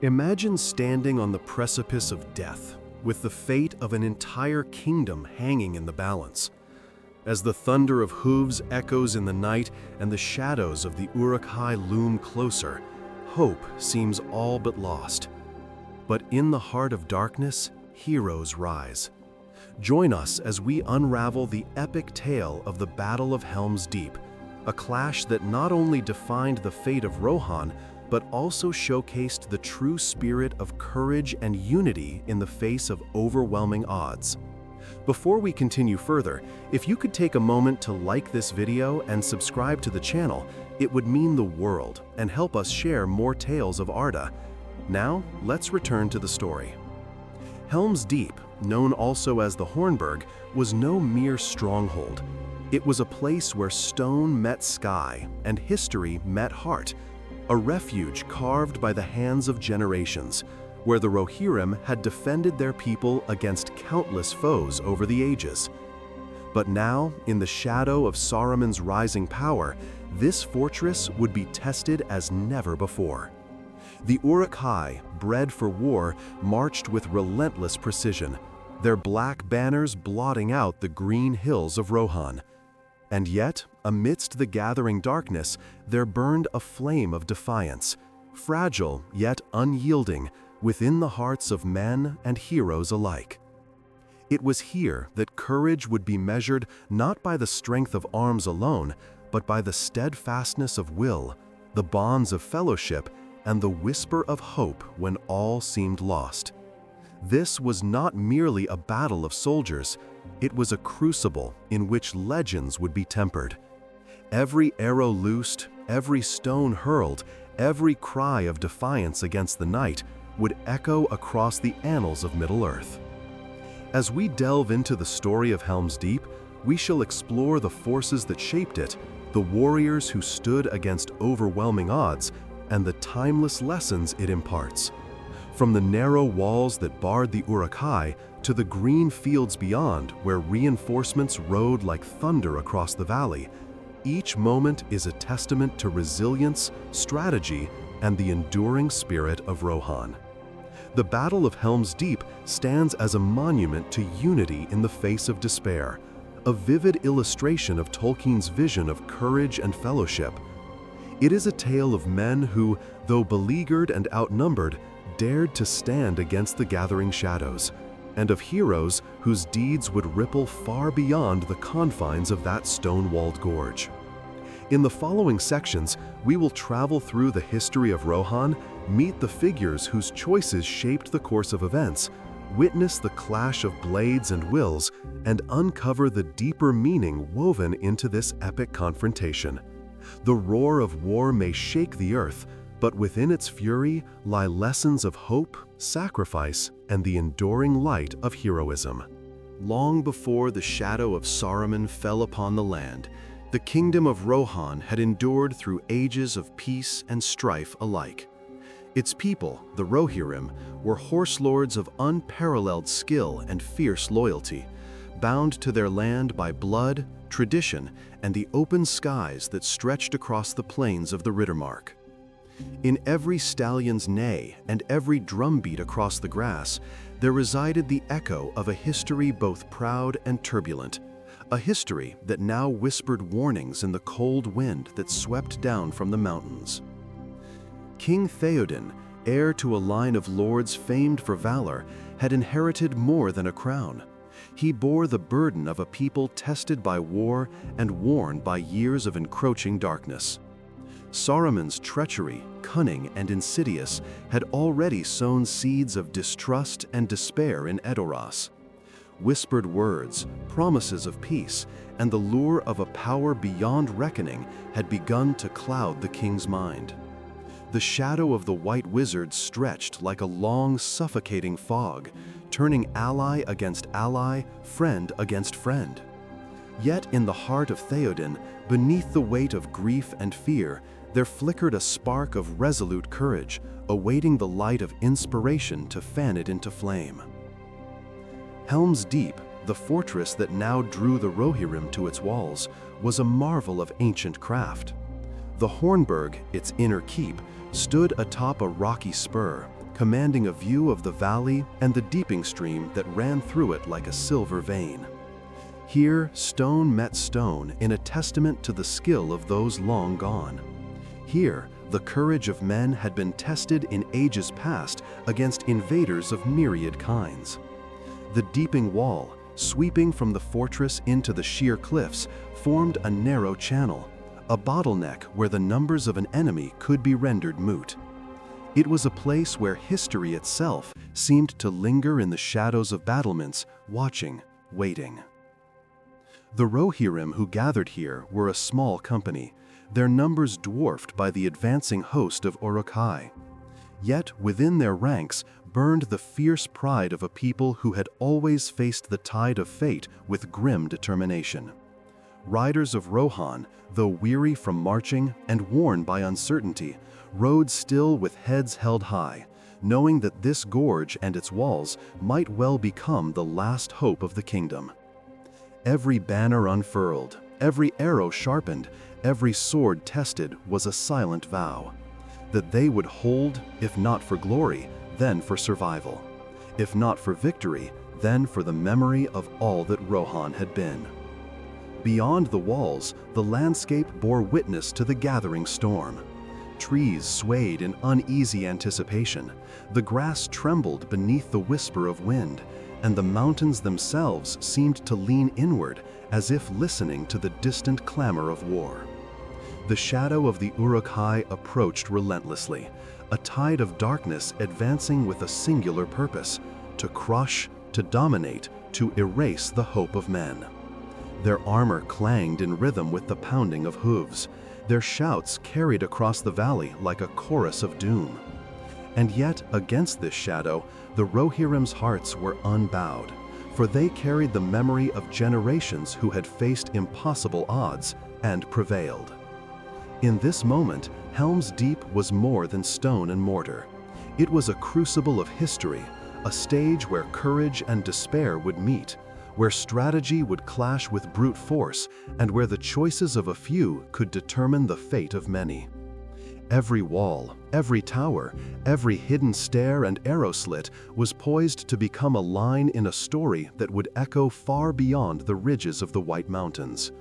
Imagine standing on the precipice of death, with the fate of an entire kingdom hanging in the balance. As the thunder of hooves echoes in the night and the shadows of the Uruk-hai loom closer, hope seems all but lost. But in the heart of darkness, heroes rise. Join us as we unravel the epic tale of the Battle of Helm's Deep, a clash that not only defined the fate of Rohan, but also showcased the true spirit of courage and unity in the face of overwhelming odds. Before we continue further, if you could take a moment to like this video and subscribe to the channel, it would mean the world and help us share more tales of Arda. Now, let's return to the story. Helm's Deep, known also as the Hornburg, was no mere stronghold. It was a place where stone met sky and history met heart, a refuge carved by the hands of generations, where the Rohirrim had defended their people against countless foes over the ages. But now, in the shadow of Saruman's rising power, this fortress would be tested as never before. The Uruk-hai, bred for war, marched with relentless precision, their black banners blotting out the green hills of Rohan. And yet, amidst the gathering darkness, there burned a flame of defiance, fragile yet unyielding, within the hearts of men and heroes alike. It was here that courage would be measured not by the strength of arms alone, but by the steadfastness of will, the bonds of fellowship, and the whisper of hope when all seemed lost. This was not merely a battle of soldiers, it was a crucible in which legends would be tempered. Every arrow loosed, every stone hurled, every cry of defiance against the night would echo across the annals of Middle-earth. As we delve into the story of Helm's Deep, we shall explore the forces that shaped it, the warriors who stood against overwhelming odds, and the timeless lessons it imparts. From the narrow walls that barred the Uruk-hai to the green fields beyond where reinforcements rode like thunder across the valley, each moment is a testament to resilience, strategy, and the enduring spirit of Rohan. The Battle of Helm's Deep stands as a monument to unity in the face of despair, a vivid illustration of Tolkien's vision of courage and fellowship. It is a tale of men who, though beleaguered and outnumbered, dared to stand against the gathering shadows, and of heroes whose deeds would ripple far beyond the confines of that stone-walled gorge. In the following sections, we will travel through the history of Rohan, meet the figures whose choices shaped the course of events, witness the clash of blades and wills, and uncover the deeper meaning woven into this epic confrontation. The roar of war may shake the earth, but within its fury lie lessons of hope, sacrifice, and the enduring light of heroism. Long before the shadow of Saruman fell upon the land, the kingdom of Rohan had endured through ages of peace and strife alike. Its people, the Rohirrim, were horse lords of unparalleled skill and fierce loyalty, bound to their land by blood, tradition, and the open skies that stretched across the plains of the Riddermark. In every stallion's neigh and every drumbeat across the grass, there resided the echo of a history both proud and turbulent, a history that now whispered warnings in the cold wind that swept down from the mountains. King Théoden, heir to a line of lords famed for valor, had inherited more than a crown. He bore the burden of a people tested by war and worn by years of encroaching darkness. Saruman's treachery, cunning, and insidious had already sown seeds of distrust and despair in Edoras. Whispered words, promises of peace, and the lure of a power beyond reckoning had begun to cloud the king's mind. The shadow of the White Wizard stretched like a long, suffocating fog, turning ally against ally, friend against friend. Yet in the heart of Théoden, beneath the weight of grief and fear, there flickered a spark of resolute courage, awaiting the light of inspiration to fan it into flame. Helm's Deep, the fortress that now drew the Rohirrim to its walls, was a marvel of ancient craft. The Hornburg, its inner keep, stood atop a rocky spur, commanding a view of the valley and the deeping stream that ran through it like a silver vein. Here, stone met stone in a testament to the skill of those long gone. Here, the courage of men had been tested in ages past against invaders of myriad kinds. The deeping wall, sweeping from the fortress into the sheer cliffs, formed a narrow channel, a bottleneck where the numbers of an enemy could be rendered moot. It was a place where history itself seemed to linger in the shadows of battlements, watching, waiting. The Rohirrim who gathered here were a small company, their numbers dwarfed by the advancing host of Uruk-hai. Yet within their ranks burned the fierce pride of a people who had always faced the tide of fate with grim determination. Riders of Rohan, though weary from marching and worn by uncertainty, rode still with heads held high, knowing that this gorge and its walls might well become the last hope of the kingdom. Every banner unfurled, every arrow sharpened, every sword tested was a silent vow that they would hold, if not for glory, then for survival. If not for victory, then for the memory of all that Rohan had been. Beyond the walls, the landscape bore witness to the gathering storm. Trees swayed in uneasy anticipation, the grass trembled beneath the whisper of wind, and the mountains themselves seemed to lean inward as if listening to the distant clamor of war. The shadow of the Uruk-hai approached relentlessly, a tide of darkness advancing with a singular purpose: to crush, to dominate, to erase the hope of men. Their armor clanged in rhythm with the pounding of hooves. Their shouts carried across the valley like a chorus of doom. And yet, against this shadow, the Rohirrim's hearts were unbowed, for they carried the memory of generations who had faced impossible odds and prevailed. In this moment, Helm's Deep was more than stone and mortar. It was a crucible of history, a stage where courage and despair would meet, where strategy would clash with brute force, and where the choices of a few could determine the fate of many. Every wall, every tower, every hidden stair and arrow slit was poised to become a line in a story that would echo far beyond the ridges of the White Mountains.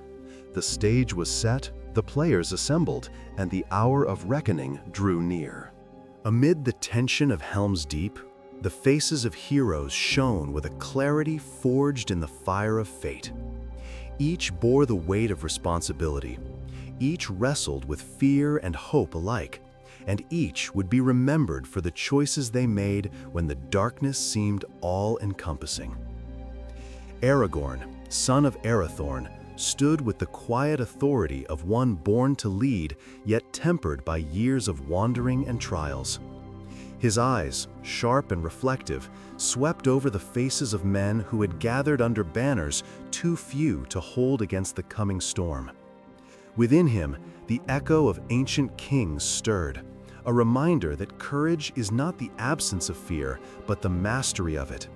The stage was set, the players assembled, and the hour of reckoning drew near. Amid the tension of Helm's Deep, the faces of heroes shone with a clarity forged in the fire of fate. Each bore the weight of responsibility. Each wrestled with fear and hope alike, and each would be remembered for the choices they made when the darkness seemed all-encompassing. Aragorn, son of Arathorn, stood with the quiet authority of one born to lead, yet tempered by years of wandering and trials. His eyes, sharp and reflective, swept over the faces of men who had gathered under banners too few to hold against the coming storm. Within him, the echo of ancient kings stirred, a reminder that courage is not the absence of fear, but the mastery of it.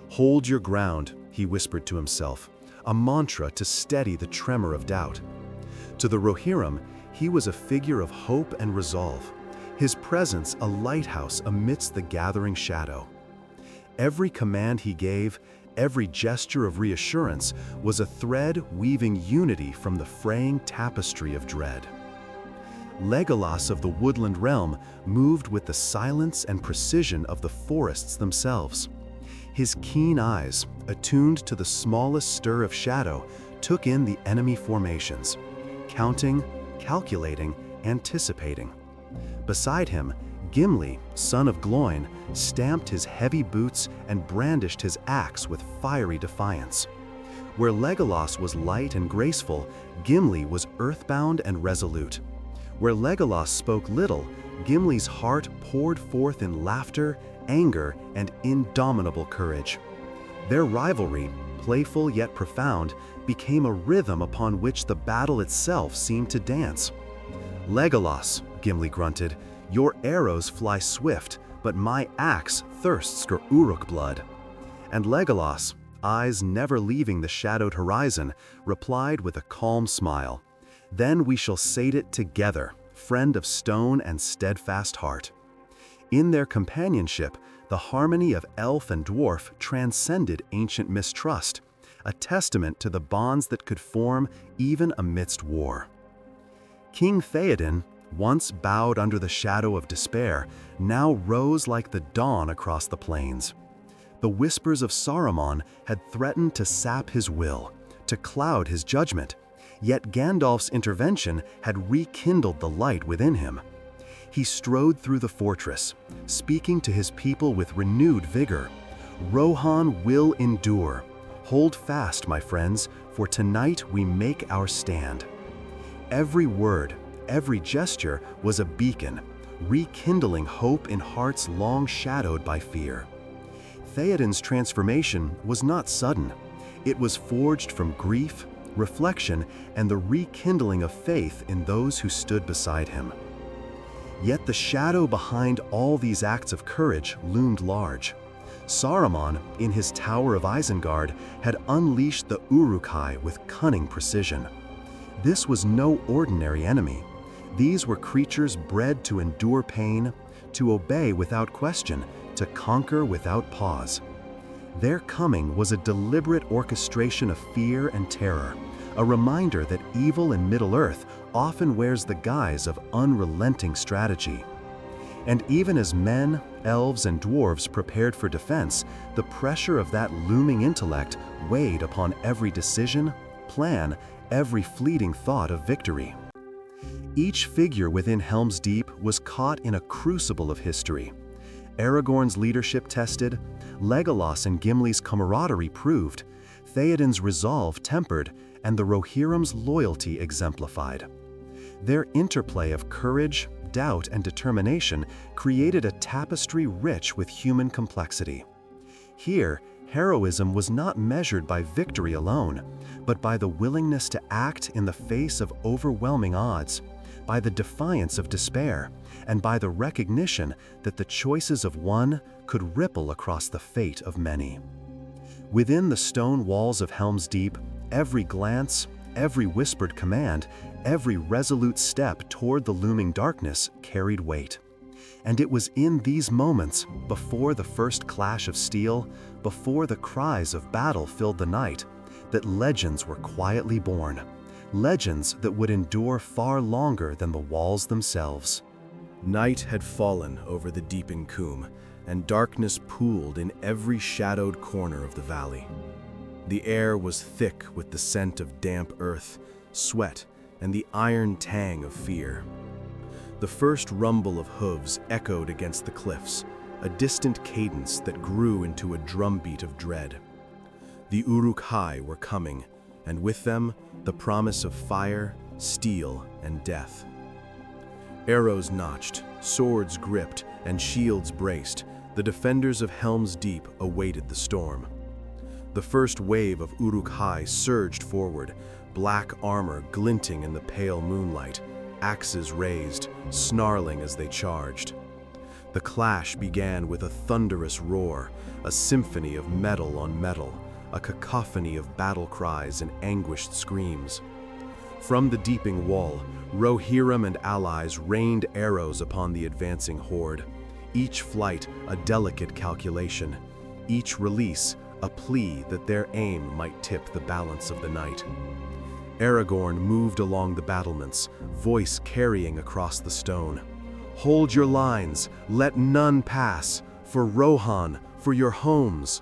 "Hold your ground," he whispered to himself, a mantra to steady the tremor of doubt. To the Rohirrim, he was a figure of hope and resolve, his presence a lighthouse amidst the gathering shadow. Every command he gave, every gesture of reassurance, was a thread weaving unity from the fraying tapestry of dread. Legolas of the woodland realm moved with the silence and precision of the forests themselves. His keen eyes, attuned to the smallest stir of shadow, took in the enemy formations, counting, calculating, anticipating. Beside him, Gimli, son of Gloin, stamped his heavy boots and brandished his axe with fiery defiance. Where Legolas was light and graceful, Gimli was earthbound and resolute. Where Legolas spoke little, Gimli's heart poured forth in laughter, anger, and indomitable courage. Their rivalry, playful yet profound, became a rhythm upon which the battle itself seemed to dance. "Legolas," Gimli grunted, "your arrows fly swift, but my axe thirsts for Uruk blood." And Legolas, eyes never leaving the shadowed horizon, replied with a calm smile, "Then we shall sate it together, friend of stone and steadfast heart." In their companionship, the harmony of elf and dwarf transcended ancient mistrust, a testament to the bonds that could form even amidst war. King Théoden, once bowed under the shadow of despair, now rose like the dawn across the plains. The whispers of Saruman had threatened to sap his will, to cloud his judgment, yet Gandalf's intervention had rekindled the light within him. He strode through the fortress, speaking to his people with renewed vigor. "Rohan will endure. Hold fast, my friends, for tonight we make our stand." Every word, every gesture was a beacon, rekindling hope in hearts long shadowed by fear. Théoden's transformation was not sudden. It was forged from grief, reflection, and the rekindling of faith in those who stood beside him. Yet the shadow behind all these acts of courage loomed large. Saruman, in his Tower of Isengard, had unleashed the Uruk-hai with cunning precision. This was no ordinary enemy. These were creatures bred to endure pain, to obey without question, to conquer without pause. Their coming was a deliberate orchestration of fear and terror, a reminder that evil in Middle-earth often wears the guise of unrelenting strategy. And even as men, elves, and dwarves prepared for defense, the pressure of that looming intellect weighed upon every decision, plan, every fleeting thought of victory. Each figure within Helm's Deep was caught in a crucible of history. Aragorn's leadership tested, Legolas and Gimli's camaraderie proved, Théoden's resolve tempered, and the Rohirrim's loyalty exemplified. Their interplay of courage, doubt, and determination created a tapestry rich with human complexity. Here, heroism was not measured by victory alone, but by the willingness to act in the face of overwhelming odds, by the defiance of despair, and by the recognition that the choices of one could ripple across the fate of many. Within the stone walls of Helm's Deep, every glance, every whispered command, every resolute step toward the looming darkness carried weight. And it was in these moments, before the first clash of steel, before the cries of battle filled the night, that legends were quietly born. Legends that would endure far longer than the walls themselves. Night had fallen over the deeping coombe, and darkness pooled in every shadowed corner of the valley. The air was thick with the scent of damp earth, sweat, and the iron tang of fear. The first rumble of hooves echoed against the cliffs, a distant cadence that grew into a drumbeat of dread. The Uruk-hai were coming, and with them, the promise of fire, steel, and death. Arrows notched, swords gripped, and shields braced, the defenders of Helm's Deep awaited the storm. The first wave of Uruk-hai surged forward, black armor glinting in the pale moonlight, axes raised, snarling as they charged. The clash began with a thunderous roar, a symphony of metal on metal, a cacophony of battle cries and anguished screams. From the deeping wall, Rohirrim and allies rained arrows upon the advancing horde, each flight a delicate calculation, each release a plea that their aim might tip the balance of the night. Aragorn moved along the battlements, voice carrying across the stone. "Hold your lines, let none pass, for Rohan, for your homes."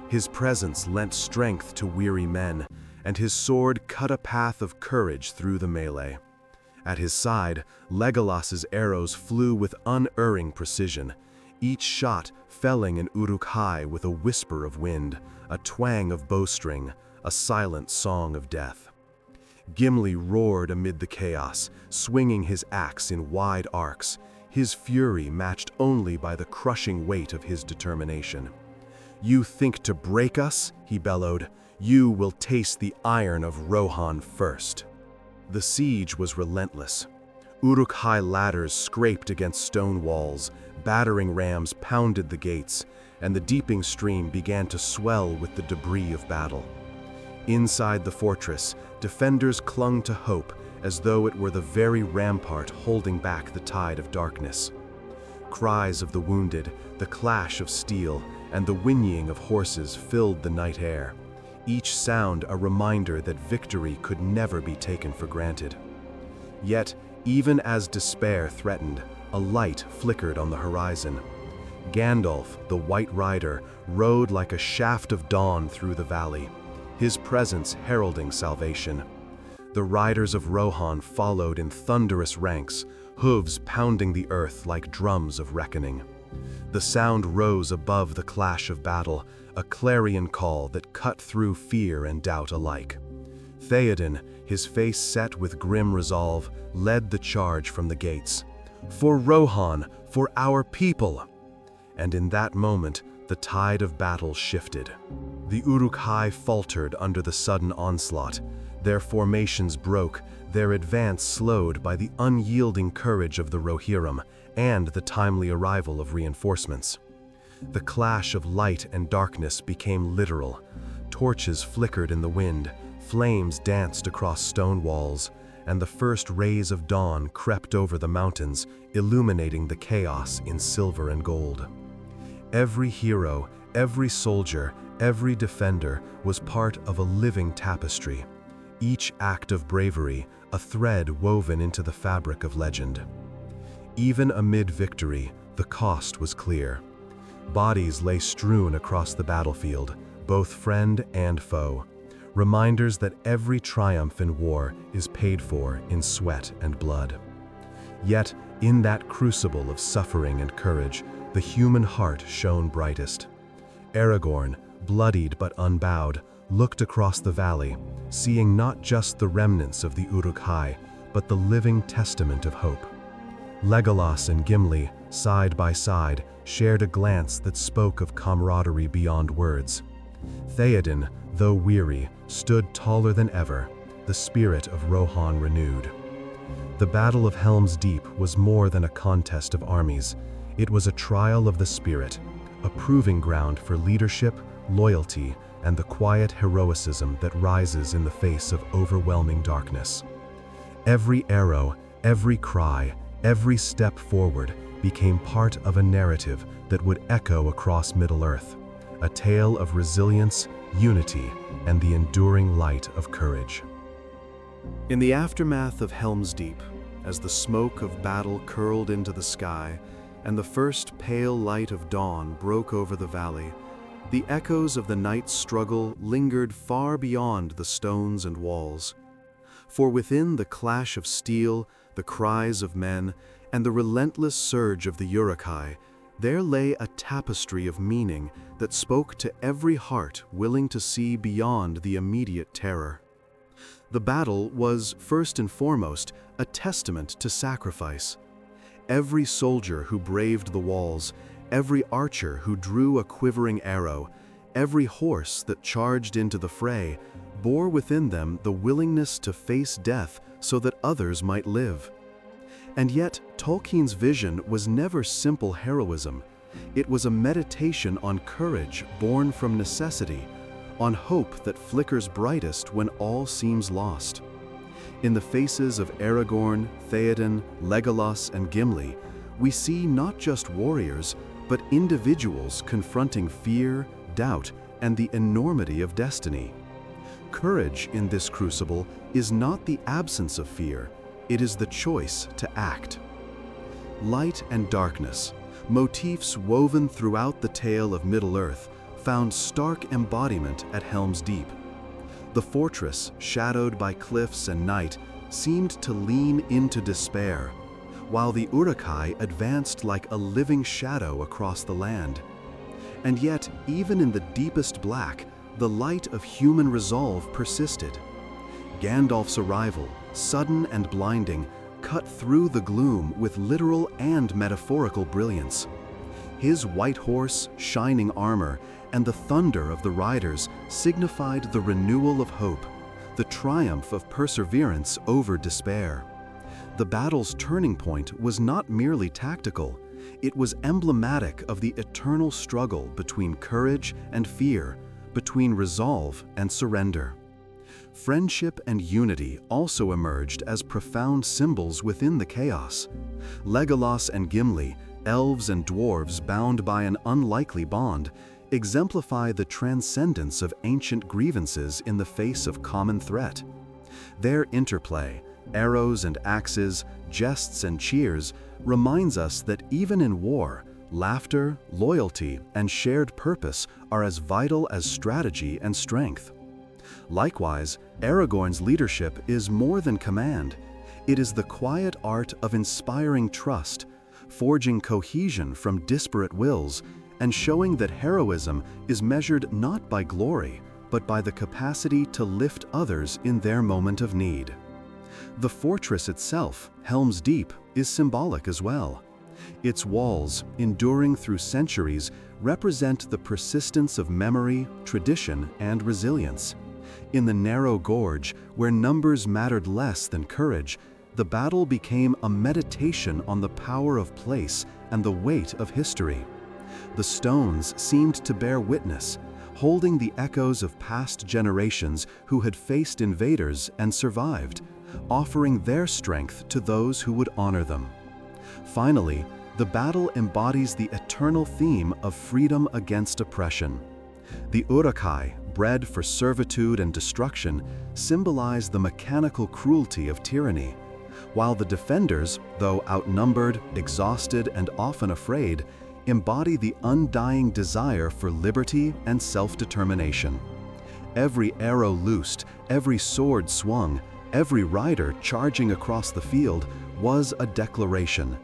His presence lent strength to weary men, and his sword cut a path of courage through the melee. At his side, Legolas's arrows flew with unerring precision, each shot felling an Uruk-hai with a whisper of wind, a twang of bowstring, a silent song of death. Gimli roared amid the chaos, swinging his axe in wide arcs, his fury matched only by the crushing weight of his determination. "You think to break us?" he bellowed. "You will taste the iron of Rohan first." The siege was relentless. Uruk-hai ladders scraped against stone walls, battering rams pounded the gates, and the deeping stream began to swell with the debris of battle. Inside the fortress, defenders clung to hope as though it were the very rampart holding back the tide of darkness. Cries of the wounded, the clash of steel, and the whinnying of horses filled the night air, each sound a reminder that victory could never be taken for granted. Yet, even as despair threatened, a light flickered on the horizon. Gandalf, the White Rider, rode like a shaft of dawn through the valley, his presence heralding salvation. The riders of Rohan followed in thunderous ranks, hooves pounding the earth like drums of reckoning. The sound rose above the clash of battle, a clarion call that cut through fear and doubt alike. Théoden, his face set with grim resolve, led the charge from the gates. "For Rohan, for our people!" And in that moment, the tide of battle shifted. The Uruk-hai faltered under the sudden onslaught. Their formations broke, their advance slowed by the unyielding courage of the Rohirrim and the timely arrival of reinforcements. The clash of light and darkness became literal. Torches flickered in the wind, flames danced across stone walls, and the first rays of dawn crept over the mountains, illuminating the chaos in silver and gold. Every hero, every soldier, every defender was part of a living tapestry. Each act of bravery, a thread woven into the fabric of legend. Even amid victory, the cost was clear. Bodies lay strewn across the battlefield, both friend and foe. Reminders that every triumph in war is paid for in sweat and blood. Yet, in that crucible of suffering and courage, the human heart shone brightest. Aragorn, bloodied but unbowed, looked across the valley, seeing not just the remnants of the Uruk-hai, but the living testament of hope. Legolas and Gimli, side by side, shared a glance that spoke of camaraderie beyond words. Théoden, though weary, stood taller than ever, the spirit of Rohan renewed. The Battle of Helm's Deep was more than a contest of armies. It was a trial of the spirit, a proving ground for leadership, loyalty, and the quiet heroicism that rises in the face of overwhelming darkness. Every arrow, every cry, every step forward became part of a narrative that would echo across Middle-earth, a tale of resilience, unity, and the enduring light of courage. In the aftermath of Helm's Deep, as the smoke of battle curled into the sky and the first pale light of dawn broke over the valley, the echoes of the night's struggle lingered far beyond the stones and walls. For within the clash of steel, the cries of men, and the relentless surge of the Uruk-hai, there lay a tapestry of meaning that spoke to every heart willing to see beyond the immediate terror. The battle was, first and foremost, a testament to sacrifice. Every soldier who braved the walls, every archer who drew a quivering arrow, every horse that charged into the fray, bore within them the willingness to face death so that others might live. And yet, Tolkien's vision was never simple heroism. It was a meditation on courage born from necessity, on hope that flickers brightest when all seems lost. In the faces of Aragorn, Théoden, Legolas, and Gimli, we see not just warriors, but individuals confronting fear, doubt, and the enormity of destiny. Courage in this crucible is not the absence of fear, it is the choice to act. Light and darkness, motifs woven throughout the tale of Middle-earth, found stark embodiment at Helm's Deep. The fortress, shadowed by cliffs and night, seemed to lean into despair, while the Uruk-hai advanced like a living shadow across the land. And yet, even in the deepest black, the light of human resolve persisted. Gandalf's arrival, sudden and blinding, cut through the gloom with literal and metaphorical brilliance. His white horse, shining armor, and the thunder of the riders signified the renewal of hope, the triumph of perseverance over despair. The battle's turning point was not merely tactical, it was emblematic of the eternal struggle between courage and fear, between resolve and surrender. Friendship and unity also emerged as profound symbols within the chaos. Legolas and Gimli, elves and dwarves bound by an unlikely bond, exemplify the transcendence of ancient grievances in the face of common threat. Their interplay, arrows and axes, jests and cheers, reminds us that even in war, laughter, loyalty, and shared purpose are as vital as strategy and strength. Likewise, Aragorn's leadership is more than command. It is the quiet art of inspiring trust, forging cohesion from disparate wills, and showing that heroism is measured not by glory, but by the capacity to lift others in their moment of need. The fortress itself, Helm's Deep, is symbolic as well. Its walls, enduring through centuries, represent the persistence of memory, tradition, and resilience. In the narrow gorge, where numbers mattered less than courage, the battle became a meditation on the power of place and the weight of history. The stones seemed to bear witness, holding the echoes of past generations who had faced invaders and survived, offering their strength to those who would honor them. Finally, the battle embodies the eternal theme of freedom against oppression. The Uruk-hai, bred for servitude and destruction, symbolize the mechanical cruelty of tyranny, while the defenders, though outnumbered, exhausted, and often afraid, embody the undying desire for liberty and self-determination. Every arrow loosed, every sword swung, every rider charging across the field was a declaration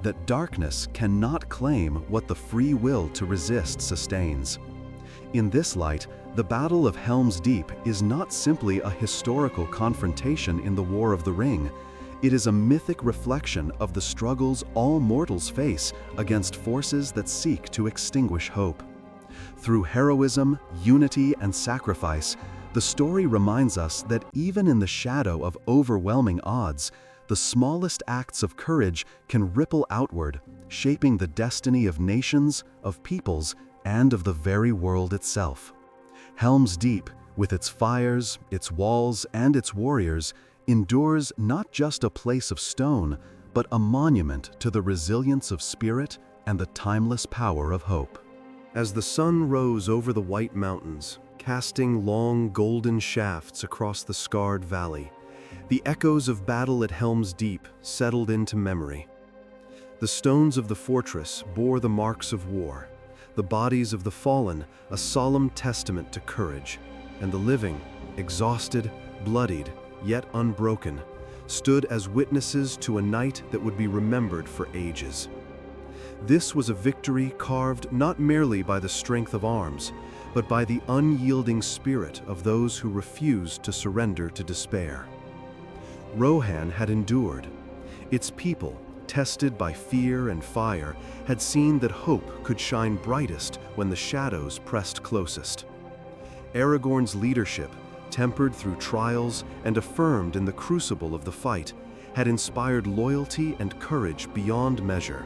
that darkness cannot claim what the free will to resist sustains. In this light, the Battle of Helm's Deep is not simply a historical confrontation in the War of the Ring. It is a mythic reflection of the struggles all mortals face against forces that seek to extinguish hope. Through heroism, unity, and sacrifice, the story reminds us that even in the shadow of overwhelming odds, the smallest acts of courage can ripple outward, shaping the destiny of nations, of peoples, and of the very world itself. Helm's Deep, with its fires, its walls, and its warriors, endures not just a place of stone, but a monument to the resilience of spirit and the timeless power of hope. As the sun rose over the White Mountains, casting long golden shafts across the scarred valley, the echoes of battle at Helm's Deep settled into memory. The stones of the fortress bore the marks of war, the bodies of the fallen a solemn testament to courage, and the living, exhausted, bloodied, yet unbroken, stood as witnesses to a night that would be remembered for ages. This was a victory carved not merely by the strength of arms, but by the unyielding spirit of those who refused to surrender to despair. Rohan had endured. Its people, tested by fear and fire, had seen that hope could shine brightest when the shadows pressed closest. Aragorn's leadership, tempered through trials and affirmed in the crucible of the fight, had inspired loyalty and courage beyond measure.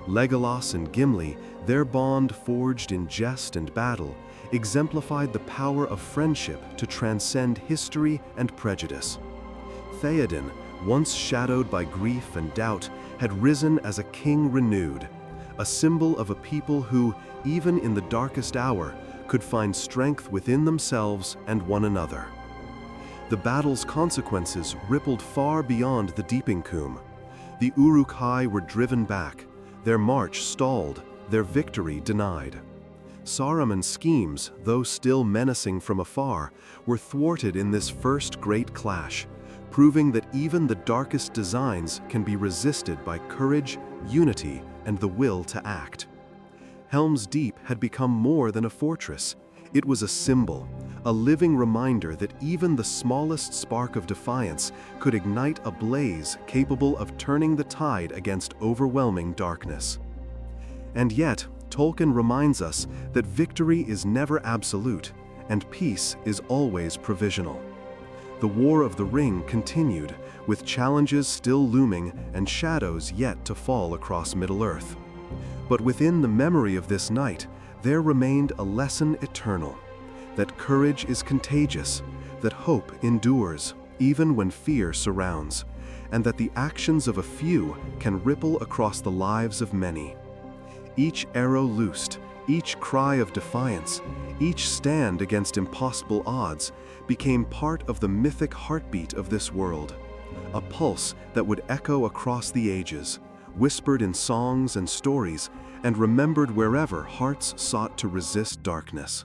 Legolas and Gimli, their bond forged in jest and battle, exemplified the power of friendship to transcend history and prejudice. Théoden, once shadowed by grief and doubt, had risen as a king renewed, a symbol of a people who, even in the darkest hour, could find strength within themselves and one another. The battle's consequences rippled far beyond the Deepingcoom. The Uruk-hai were driven back, their march stalled, their victory denied. Saruman's schemes, though still menacing from afar, were thwarted in this first great clash, proving that even the darkest designs can be resisted by courage, unity, and the will to act. Helm's Deep had become more than a fortress. It was a symbol, a living reminder that even the smallest spark of defiance could ignite a blaze capable of turning the tide against overwhelming darkness. And yet, Tolkien reminds us that victory is never absolute, and peace is always provisional. The War of the Ring continued, with challenges still looming and shadows yet to fall across Middle-earth. But within the memory of this night, there remained a lesson eternal, that courage is contagious, that hope endures, even when fear surrounds, and that the actions of a few can ripple across the lives of many. Each arrow loosed, each cry of defiance, each stand against impossible odds became part of the mythic heartbeat of this world, a pulse that would echo across the ages, whispered in songs and stories, and remembered wherever hearts sought to resist darkness.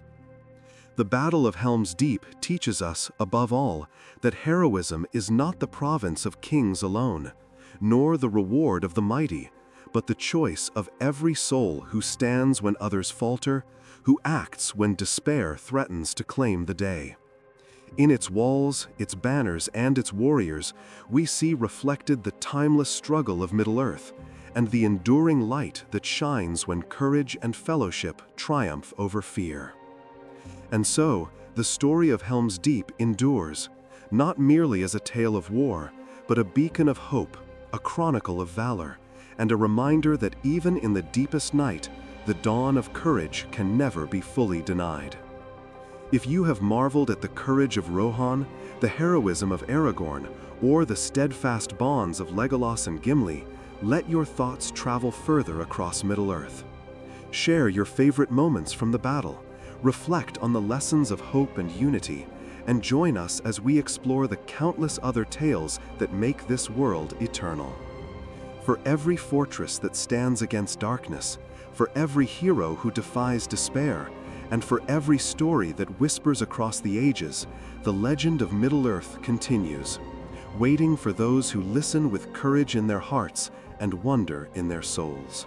The Battle of Helm's Deep teaches us, above all, that heroism is not the province of kings alone, nor the reward of the mighty, but the choice of every soul who stands when others falter, who acts when despair threatens to claim the day. In its walls, its banners, and its warriors, we see reflected the timeless struggle of Middle-earth, and the enduring light that shines when courage and fellowship triumph over fear. And so, the story of Helm's Deep endures, not merely as a tale of war, but a beacon of hope, a chronicle of valor, and a reminder that even in the deepest night, the dawn of courage can never be fully denied. If you have marveled at the courage of Rohan, the heroism of Aragorn, or the steadfast bonds of Legolas and Gimli, let your thoughts travel further across Middle-earth. Share your favorite moments from the battle, reflect on the lessons of hope and unity, and join us as we explore the countless other tales that make this world eternal. For every fortress that stands against darkness, for every hero who defies despair, and for every story that whispers across the ages, the legend of Middle-earth continues, waiting for those who listen with courage in their hearts and wonder in their souls.